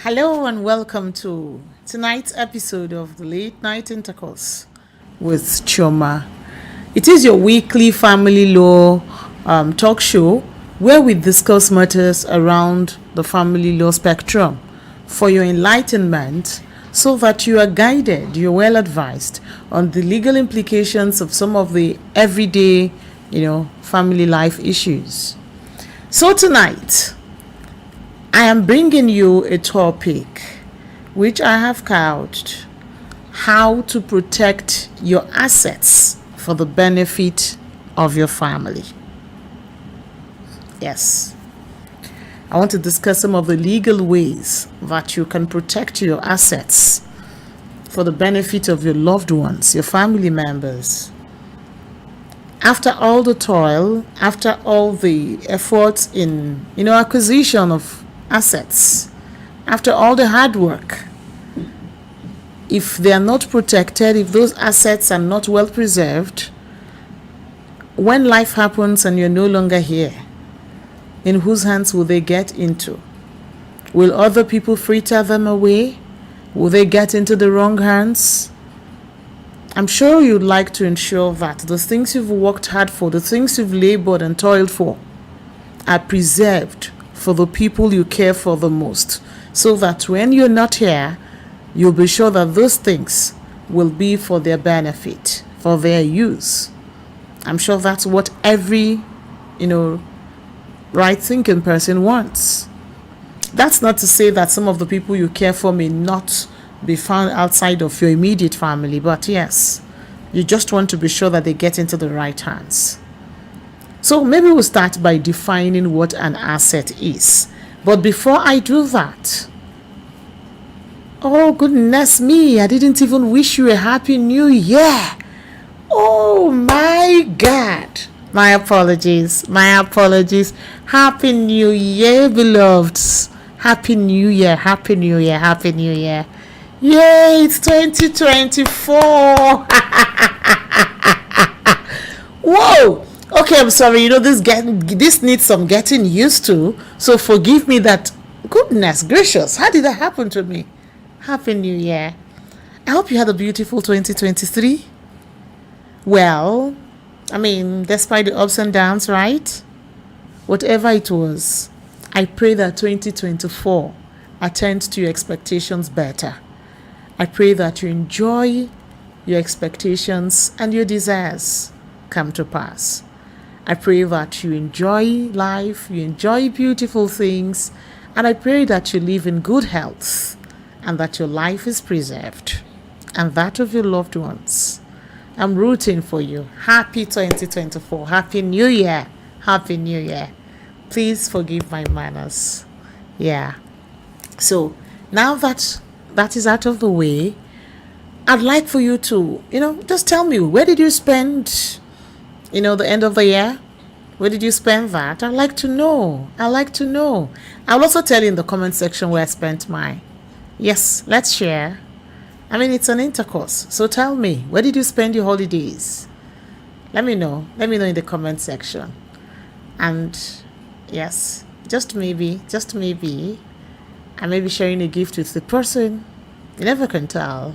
Hello and welcome to tonight's episode of the Late Night Intercourse with Choma. It is your weekly family law talk show where we discuss matters around the family law spectrum for your enlightenment so that you are guided, you're well advised on the legal implications of some of the everyday, family life issues. So tonight, I am bringing you a topic which I have couched how to protect your assets for the benefit of your family. Yes, I want to discuss some of the legal ways that you can protect your assets for the benefit of your loved ones, your family members. After all the toil, after all the efforts in, acquisition of assets, after all the hard work, if they are not protected, if those assets are not well preserved, when life happens and you're no longer here, in whose hands will they get into? Will other people fritter them away? Will they get into the wrong hands? I'm sure you'd like to ensure that the things you've worked hard for, the things you've labored and toiled for, are preserved for the people you care for the most, so that when you're not here, you'll be sure that those things will be for their benefit, for their use. I'm sure that's what every, right-thinking person wants. That's not to say that some of the people you care for may not be found outside of your immediate family, but yes, you just want to be sure that they get into the right hands. So maybe we'll start by defining what an asset is. But before I do that, oh goodness me, I didn't even wish you a happy new year. Oh my God. My apologies. Happy New Year, beloveds. Happy New Year. Yay, it's 2024. Whoa. Okay, I'm sorry. This needs some getting used to. So forgive me that. Goodness gracious, how did that happen to me? Happy New Year. I hope you had a beautiful 2023. Well, despite the ups and downs, right? Whatever it was, I pray that 2024 attends to your expectations better. I pray that you enjoy your expectations and your desires come to pass. I pray that you enjoy life, you enjoy beautiful things, and I pray that you live in good health and that your life is preserved and that of your loved ones. I'm rooting for you. Happy 2024. Happy New Year. Please forgive my manners. Yeah. So now that is out of the way, I'd like for you to, just tell me, where did you spend the end of the year? Where did you spend that? I'd like to know. I'll also tell you in the comment section where I spent mine. Yes, let's share. It's an intercourse. So tell me, where did you spend your holidays? Let me know. In the comment section. And yes, just maybe, I may be sharing a gift with the person. You never can tell.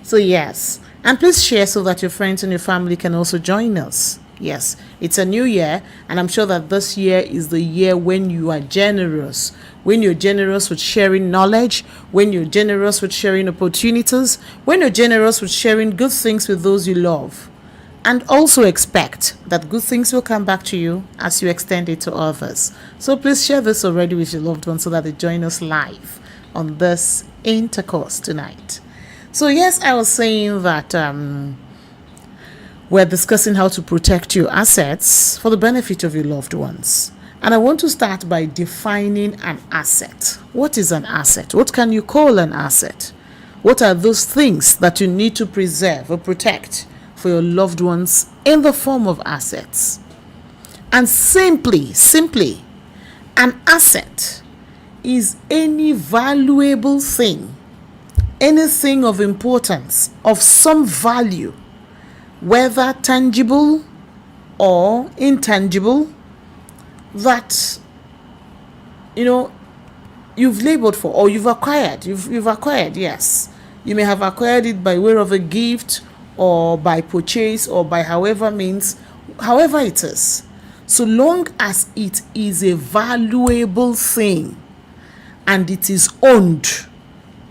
So yes. And please share so that your friends and your family can also join us. Yes, it's a new year, and I'm sure that this year is the year when you are generous. When you're generous with sharing knowledge, when you're generous with sharing opportunities, when you're generous with sharing good things with those you love. And also expect that good things will come back to you as you extend it to others. So please share this already with your loved ones so that they join us live on this intercourse tonight. So yes, I was saying that we're discussing how to protect your assets for the benefit of your loved ones. And I want to start by defining an asset. What is an asset? What can you call an asset? What are those things that you need to preserve or protect for your loved ones in the form of assets? And simply, an asset is any valuable thing, anything of importance, of some value, whether tangible or intangible, that you've labored for, or you've acquired. You've acquired, yes. You may have acquired it by way of a gift, or by purchase, or by however means, however it is. So long as it is a valuable thing and it is owned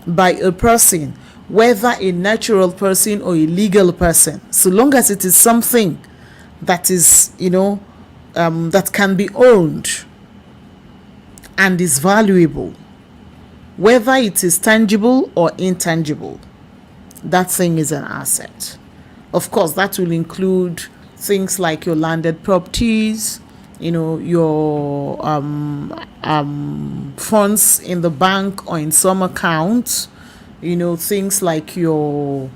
by a person, whether a natural person or a legal person, so long as it is something that is, that can be owned and is valuable, whether it is tangible or intangible, that thing is an asset. Of course, that will include things like your landed properties, your funds in the bank or in some accounts, things like your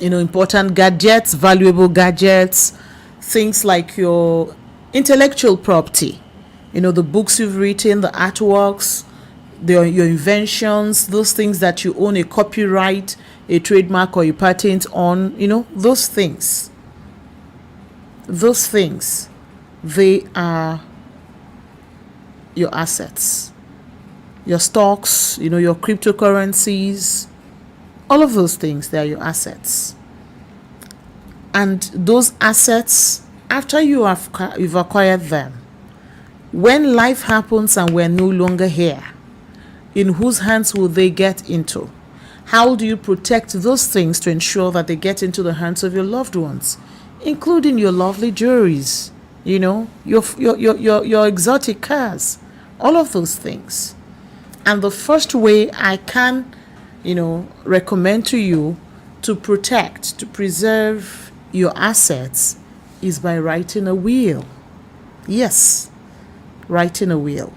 important gadgets, valuable gadgets, things like your intellectual property, the books you've written, the artworks, your inventions, those things that you own a copyright, a trademark, or a patent on, those things, they are your assets. Your stocks, your cryptocurrencies, all of those things, they are your assets. And those assets, after you've acquired them, when life happens and we're no longer here, in whose hands will they get into? How do you protect those things to ensure that they get into the hands of your loved ones, including your lovely jewelries, your exotic cars, all of those things? And the first way I can, recommend to you to protect, to preserve your assets is by writing a will. Yes, writing a will.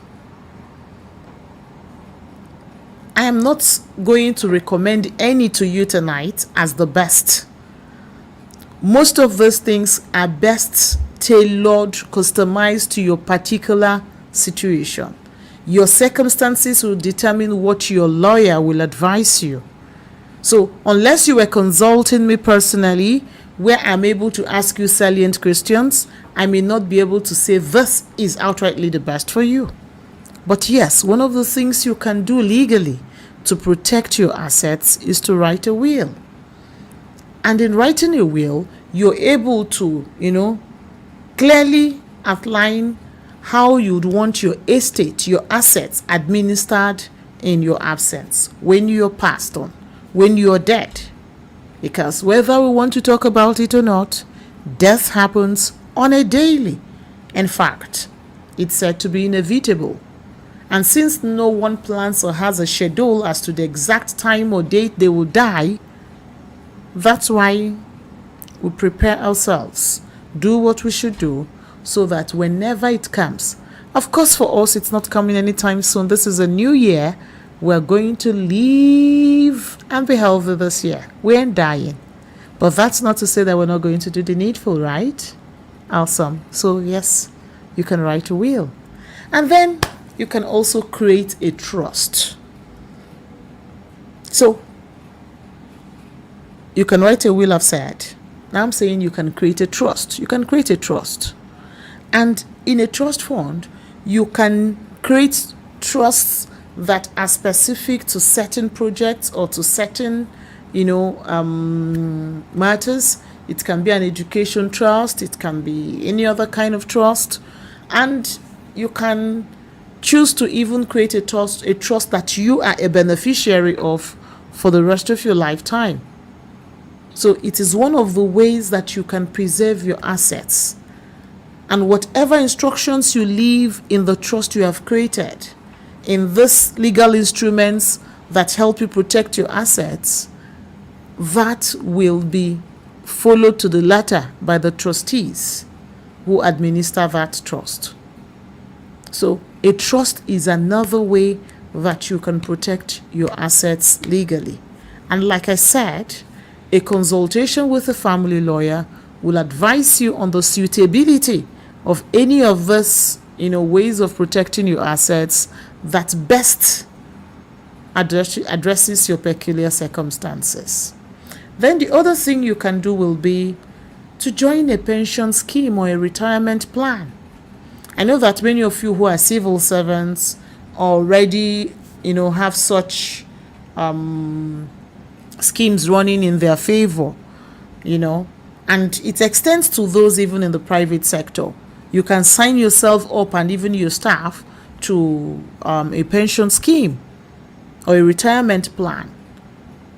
I am not going to recommend any to you tonight as the best. Most of those things are best tailored, customized to your particular situation. Your circumstances will determine what your lawyer will advise you. So unless you were consulting me personally, where I'm able to ask you salient questions, I may not be able to say this is outrightly the best for you. But yes, one of the things you can do legally to protect your assets is to write a will. And in writing a will, you're able to, clearly outline how you'd want your estate, your assets administered in your absence, when you're passed on, when you're dead. Because whether we want to talk about it or not, death happens on a daily. In fact, it's said to be inevitable. And since no one plans or has a schedule as to the exact time or date they will die, that's why we prepare ourselves, do what we should do, so that whenever it comes, of course for us it's not coming anytime soon, this is a new year, we're going to live and be healthy this year. We ain't dying. But that's not to say that we're not going to do the needful, right? Awesome. So yes, you can write a will. And then you can also create a trust. So you can write a will, I've said. Now I'm saying you can create a trust. You can create a trust. And in a trust fund, you can create trusts that are specific to certain projects or to certain, matters. It can be an education trust. It can be any other kind of trust. And you can choose to even create a trust that you are a beneficiary of for the rest of your lifetime. So it is one of the ways that you can preserve your assets. And whatever instructions you leave in the trust you have created, in these legal instruments that help you protect your assets, that will be followed to the letter by the trustees who administer that trust. So a trust is another way that you can protect your assets legally. And like I said, a consultation with a family lawyer will advise you on the suitability of any of these, ways of protecting your assets that best addresses your peculiar circumstances. Then the other thing you can do will be to join a pension scheme or a retirement plan. I know that many of you who are civil servants already, have such schemes running in their favor, and it extends to those even in the private sector. You can sign yourself up and even your staff to a pension scheme or a retirement plan.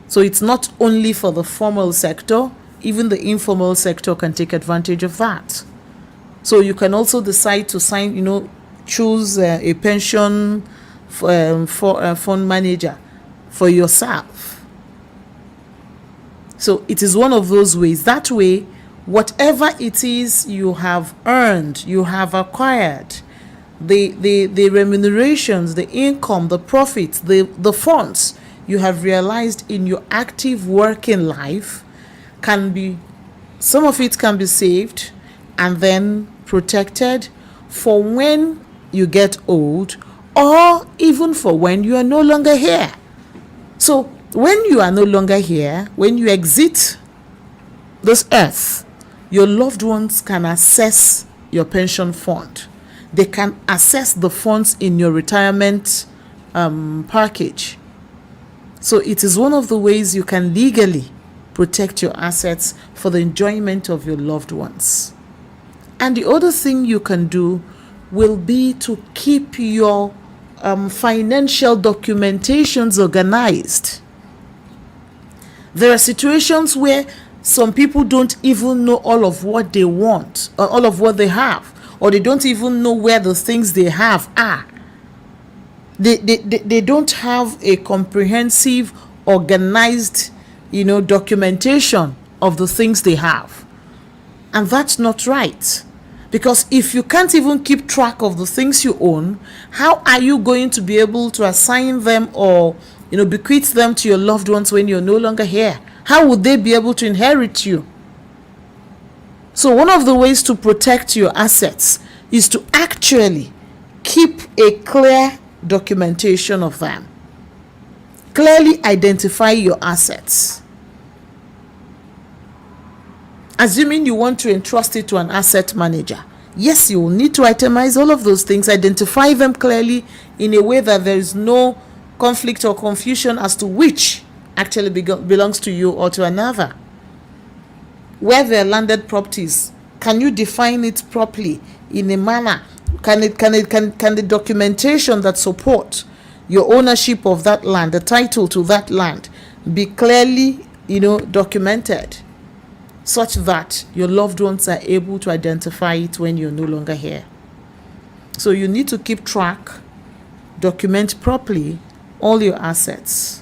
So it's not only for the formal sector, even the informal sector can take advantage of that. So you can also decide to choose a pension fund manager for yourself. So it is one of those ways. That way, whatever it is you have earned, you have acquired, the remunerations, the income, the profits, the funds you have realized in your active working life some of it can be saved and then protected for when you get old, or even for when you are no longer here. So when you are no longer here, when you exit this earth, your loved ones can access your pension fund. They can access the funds in your retirement package. So it is one of the ways you can legally protect your assets for the enjoyment of your loved ones. And the other thing you can do will be to keep your financial documentations organized. There are situations where some people don't even know all of what they want or all of what they have, or they don't even know where the things they have are. They don't have a comprehensive, organized, documentation of the things they have. And that's not right. Because if you can't even keep track of the things you own, how are you going to be able to assign them or, bequeath them to your loved ones when you're no longer here? How would they be able to inherit you? So one of the ways to protect your assets is to actually keep a clear documentation of them. Clearly identify your assets. Assuming you want to entrust it to an asset manager, yes, you will need to itemize all of those things, identify them clearly in a way that there is no conflict or confusion as to which actually belongs to you or to another. Where there are landed properties, can you define it properly in a manner? Can the documentation that support your ownership of that land, the title to that land, be clearly, documented, such that your loved ones are able to identify it when you're no longer here? So you need to keep track, document properly all your assets.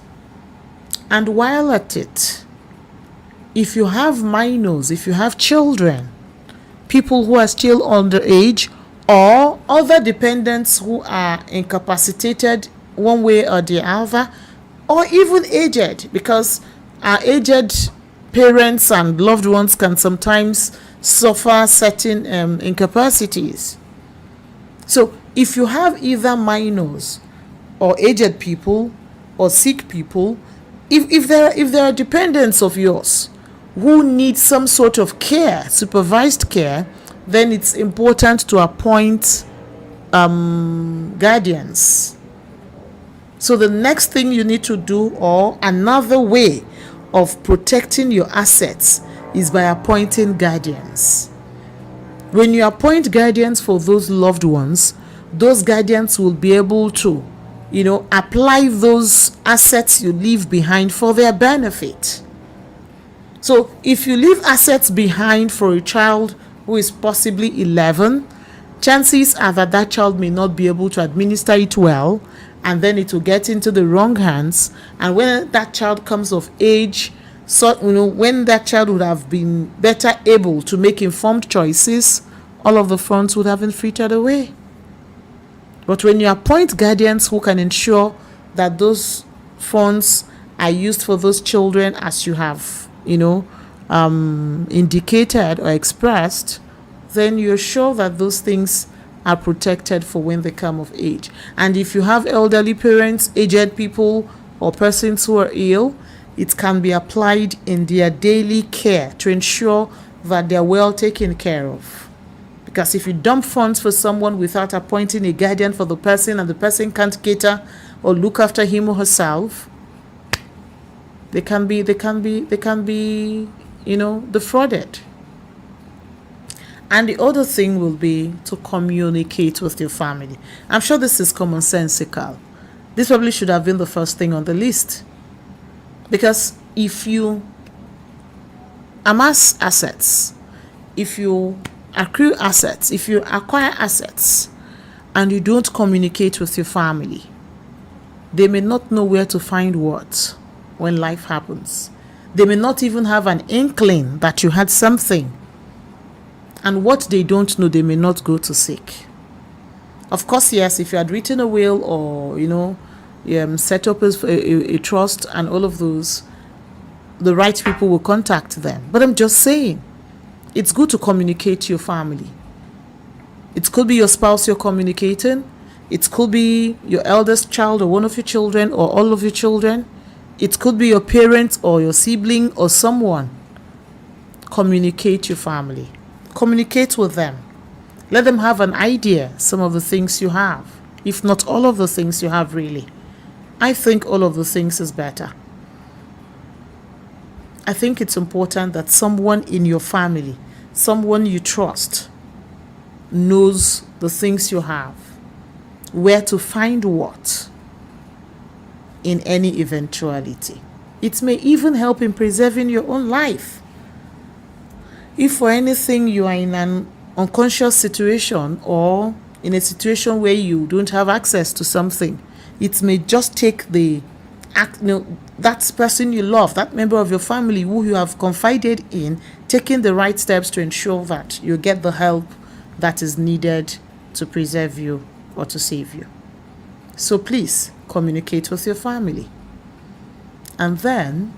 And while at it, if you have minors, if you have children, people who are still underage, or other dependents who are incapacitated one way or the other, or even aged, because our aged parents and loved ones can sometimes suffer certain incapacities. So if you have either minors or aged people or sick people, if there are dependents of yours who need some sort of care, supervised care, then it's important to appoint guardians. So the next thing you need to do, or another way of protecting your assets, is by appointing guardians. When you appoint guardians for those loved ones, those guardians will be able to, apply those assets you leave behind for their benefit. So if you leave assets behind for a child who is possibly 11, chances are that that child may not be able to administer it well, and then it will get into the wrong hands. And when that child comes of age, when that child would have been better able to make informed choices, all of the funds would have been frittered away. But when you appoint guardians who can ensure that those funds are used for those children as you have, indicated or expressed, then you're sure that those things are protected for when they come of age. And if you have elderly parents, aged people, or persons who are ill, it can be applied in their daily care to ensure that they're well taken care of. Because if you dump funds for someone without appointing a guardian for the person, and the person can't cater or look after him or herself, they can be, defrauded. And the other thing will be to communicate with your family. I'm sure this is commonsensical. This probably should have been the first thing on the list. Because if you amass assets, if you accrue assets, if you acquire assets, and you don't communicate with your family, they may not know where to find what when life happens. They may not even have an inkling that you had something. And what they don't know, they may not go to seek. Of course, yes, if you had written a will or, set up a trust and all of those, the right people will contact them. But I'm just saying, it's good to communicate to your family. It could be your spouse you're communicating. It could be your eldest child or one of your children or all of your children. It could be your parents or your sibling or someone. Communicate to your family. Communicate with them. Let them have an idea, some of the things you have. If not all of the things you have, really. I think all of the things is better. I think it's important that someone in your family, someone you trust, knows the things you have, where to find what in any eventuality. It may even help in preserving your own life. If for anything you are in an unconscious situation or in a situation where you don't have access to something, it may just take that person you love, that member of your family who you have confided in, taking the right steps to ensure that you get the help that is needed to preserve you or to save you. So please communicate with your family. And then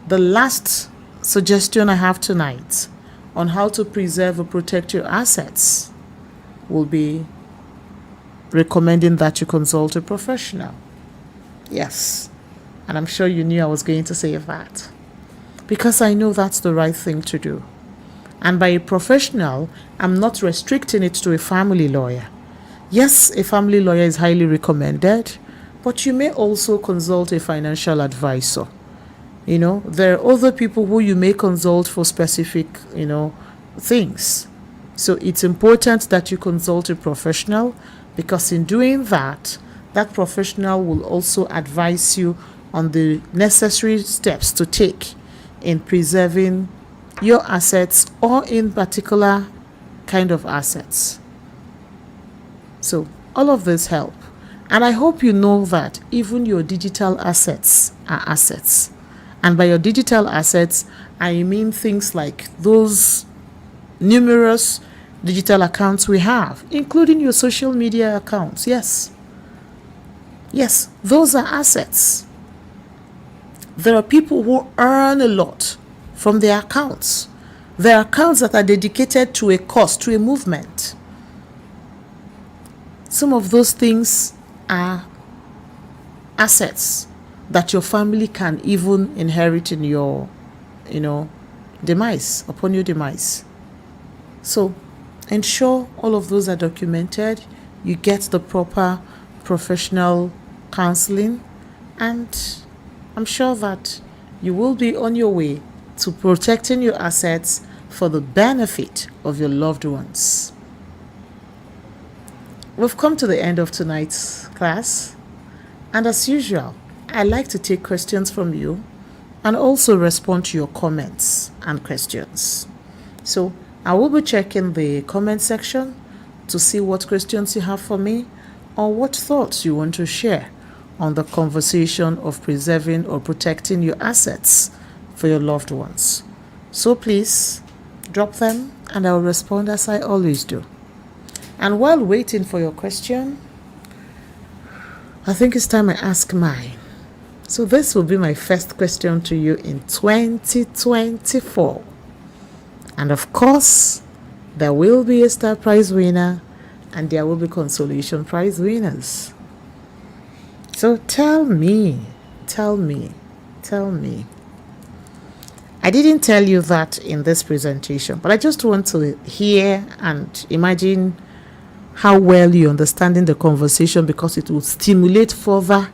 the last suggestion I have tonight on how to preserve or protect your assets will be recommending that you consult a professional. Yes, and I'm sure you knew I was going to say that, because I know that's the right thing to do. And by a professional, I'm not restricting it to a family lawyer. Yes, a family lawyer is highly recommended, but you may also consult a financial advisor. There are other people who you may consult for specific, things. So it's important that you consult a professional, because in doing that, that professional will also advise you on the necessary steps to take in preserving your assets or in particular kind of assets. So all of this help. And I hope you know that even your digital assets are assets. And by your digital assets, I mean things like those numerous digital accounts we have, including your social media accounts. Yes, those are assets. There are people who earn a lot from their accounts. There are accounts that are dedicated to a cause, to a movement. Some of those things are assets that your family can even inherit in your, demise, upon your demise. So ensure all of those are documented, you get the proper professional counseling, and I'm sure that you will be on your way to protecting your assets for the benefit of your loved ones. We've come to the end of tonight's class, and as usual, I like to take questions from you and also respond to your comments and questions. So I will be checking the comment section to see what questions you have for me or what thoughts you want to share on the conversation of preserving or protecting your assets for your loved ones. So please drop them and I will respond as I always do. And while waiting for your question, I think it's time I ask mine. So this will be my first question to you in 2024. And of course, there will be a star prize winner and there will be consolation prize winners. So tell me, I didn't tell you that in this presentation, but I just want to hear and imagine how well you're understanding the conversation, because it will stimulate further,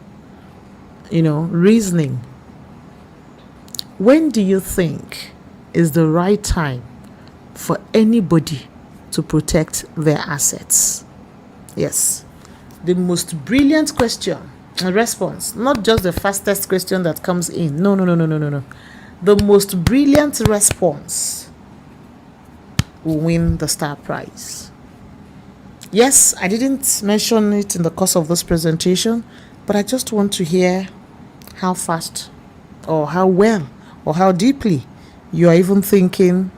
reasoning. When do you think is the right time for anybody to protect their assets? Yes, the most brilliant question and response, not just the fastest question that comes in. No. The most brilliant response will win the star prize. Yes, I didn't mention it in the course of this presentation, but I just want to hear how fast or how well or how deeply you are even thinking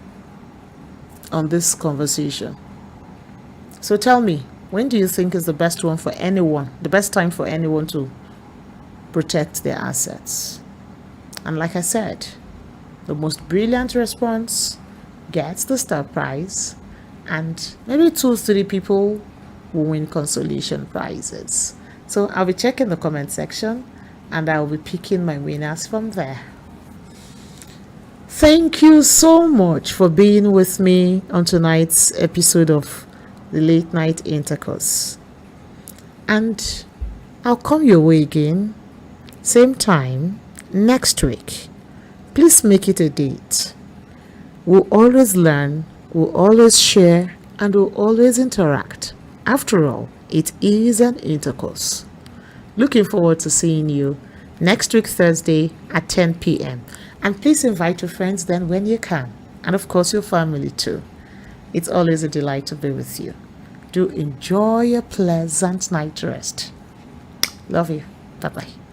on this conversation. So tell me, when do you think is the best time for anyone to protect their assets? And like I said, the most brilliant response gets the star prize, and maybe 2-3 people will win consolation prizes. So I'll be checking the comment section and I'll be picking my winners from there. Thank you so much for being with me on tonight's episode of the Late Night Intercourse. And I'll come your way again, same time, next week. Please make it a date. We'll always learn, we'll always share, and we'll always interact. After all, it is an intercourse. Looking forward to seeing you next week, Thursday at 10 p.m. And please invite your friends then when you can. And of course, your family too. It's always a delight to be with you. Do enjoy a pleasant night rest. Love you. Bye-bye.